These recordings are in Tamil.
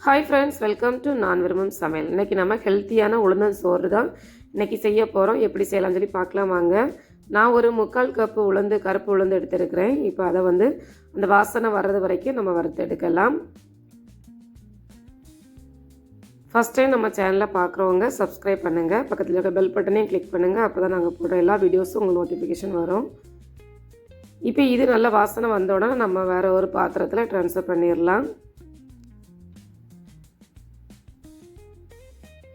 ஹாய் ஃப்ரெண்ட்ஸ், வெல்கம் டு நான் விரும்பும் சமையல். இன்றைக்கி நம்ம ஹெல்த்தியான உளுந்தன் சோறு தான் இன்றைக்கி செய்ய போகிறோம். எப்படி செய்யலாம்னு சொல்லி பார்க்கலாம் வாங்க. நான் ஒரு 3/4 கப்பு உளுந்து, கருப்பு உளுந்து எடுத்துருக்கிறேன். இப்போ அதை அந்த வாசனை வர்றது வரைக்கும் நம்ம வறுத்து எடுக்கலாம். ஃபஸ்ட் டைம் நம்ம சேனலில் பார்க்குறவங்க சப்ஸ்கிரைப் பண்ணுங்கள், பக்கத்தில் இருக்க பெல் பட்டனையும் கிளிக் பண்ணுங்கள். அப்போ தான் நாங்கள் போடுற எல்லா வீடியோஸும் உங்களுக்கு நோட்டிஃபிகேஷன் வரும். இப்போ இது நல்ல வாசனை வந்த உடனே நம்ம வேறு ஒரு பாத்திரத்தில் ட்ரான்ஸ்ஃபர் பண்ணிடலாம்.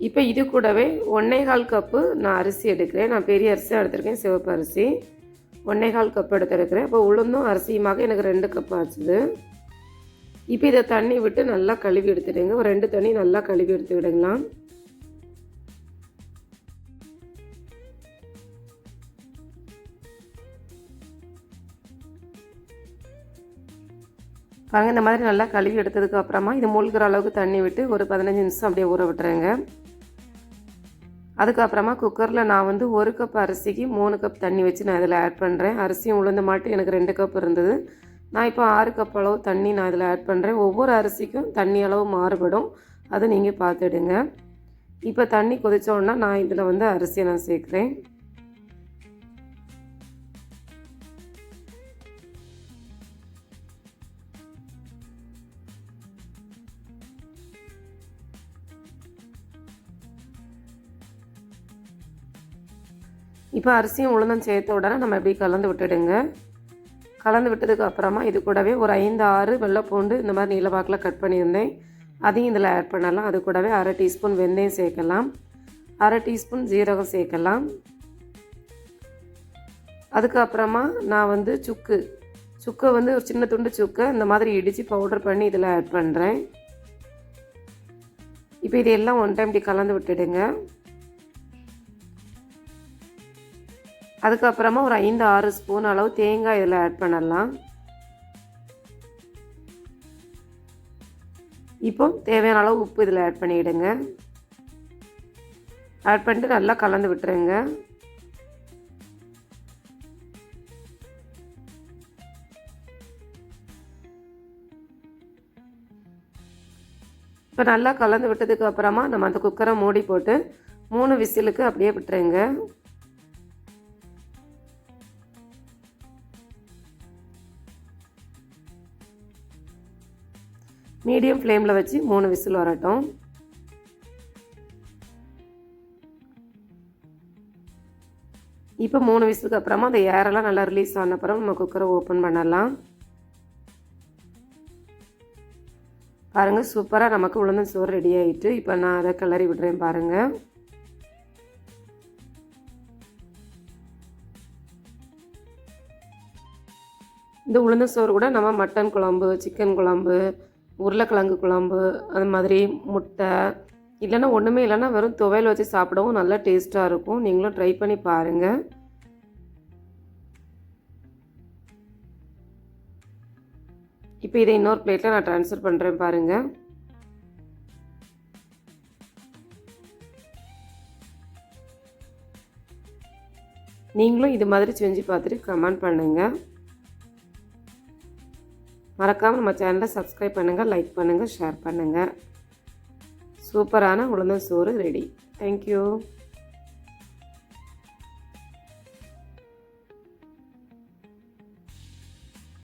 இப்போ இது கூடவே 1/4 கப்பு நான் அரிசி எடுக்கிறேன். நான் பெரிய அரிசியாக எடுத்திருக்கேன், சிவப்பு அரிசி 1/4 கப் எடுத்துருக்கிறேன். இப்போ உளுந்தும் அரிசியுமாக எனக்கு 2 கப் ஆச்சுது. இப்போ இதை தண்ணி விட்டு நல்லா கழுவி எடுத்துடுங்க. ஒரு 2 தண்ணி நல்லா கழுவி எடுத்து விடுங்களாம். பாருங்கள், இந்த மாதிரி நல்லா கழுவி எடுத்ததுக்கு அப்புறமா இது மூழ்கிற அளவுக்கு தண்ணி விட்டு ஒரு 15 நிமிஷம் அப்படியே ஊற விட்டுறேங்க. அதுக்கப்புறமா குக்கரில் நான் 1 கப் அரிசிக்கு 3 கப் தண்ணி வச்சு நான் இதில் ஆட் பண்ணுறேன். அரிசியும் உளுந்த மாட்டு எனக்கு 2 கப் இருந்தது. நான் இப்போ 6 கப் அளவு தண்ணி நான் இதில் ஆட் பண்ணுறேன். ஒவ்வொரு அரிசிக்கும் தண்ணி அளவு மாறுபடும், அது நீங்கள் பார்த்துடுங்க. இப்போ தண்ணி கொதித்தோன்னா நான் இதில் அரிசியை நான் சேர்க்குறேன். இப்போ அரிசியும் உளுந்தும் சேர்த்த உடனே நம்ம எப்படி கலந்து விட்டுடுங்க. கலந்து விட்டதுக்கு அப்புறமா இது கூடவே ஒரு 5-6 வெள்ளைப்பூண்டு இந்த மாதிரி நீளவாக்கில் கட் பண்ணியிருந்தேன், அதையும் இதில் ஆட் பண்ணலாம். அது கூடவே 1/2 டீஸ்பூன் வெந்தயம் சேர்க்கலாம், 1/2 டீஸ்பூன் ஜீரகம் சேர்க்கலாம். அதுக்கப்புறமா நான் சுக்கை ஒரு சின்ன துண்டு சுக்கை இந்த மாதிரி இடித்து பவுடர் பண்ணி இதில் ஆட் பண்ணுறேன். இப்போ இதெல்லாம் ஒன் டைம் இப்படி கலந்து விட்டுடுங்க. அதுக்கப்புறமா ஒரு 5-6 ஸ்பூன் அளவு தேங்காய் இதில் ஆட் பண்ணலாம். இப்போ தேவையான அளவு உப்பு இதில் ஆட் பண்ணிவிடுங்க. ஆட் பண்ணிட்டு நல்லா கலந்து விட்டுருங்க. இப்போ நல்லா கலந்து விட்டதுக்கு அப்புறமா நம்ம அந்த குக்கரை மூடி போட்டு 3 விசிலுக்கு அப்படியே விட்டுருங்க. மீடியம் ஃப்ளேமில் வச்சு 3 விசில் வரட்டும். இப்போ 3 விசிலுக்கு அப்புறமா அந்த ஏரெல்லாம் நல்லா ரிலீஸ் ஆன அப்புறம் நம்ம குக்கரை ஓப்பன் பண்ணலாம். பாருங்கள், சூப்பராக நமக்கு உளுந்தன் சோறு ரெடி ஆகிட்டு. இப்போ நான் அதை கிளறி விடுறேன் பாருங்கள். இந்த உளுந்தன் சோறு கூட நம்ம மட்டன் குழம்பு, சிக்கன் குழம்பு, உருளைக்கிழங்கு குழம்பு, அது மாதிரி முட்டை இல்லைன்னா ஒன்றுமே இல்லைன்னா வெறும் துவையல் வச்சு சாப்பிடவும் நல்லா டேஸ்ட்டாக இருக்கும். நீங்களும் ட்ரை பண்ணி பாருங்கள். இப்போ இதை இன்னொரு பிளேட்டில் நான் ட்ரான்ஸ்ஃபர் பண்ணுறேன் பாருங்கள். நீங்களும் இது மாதிரி செஞ்சு பார்த்துட்டு கமெண்ட் பண்ணுங்கள். மறக்காமல் நம்ம சேனலை சப்ஸ்கிரைப் பண்ணுங்கள், லைக் பண்ணுங்கள், ஷேர் பண்ணுங்கள். சூப்பரான உளுந்தன் சோறு ரெடி. தேங்க்யூ.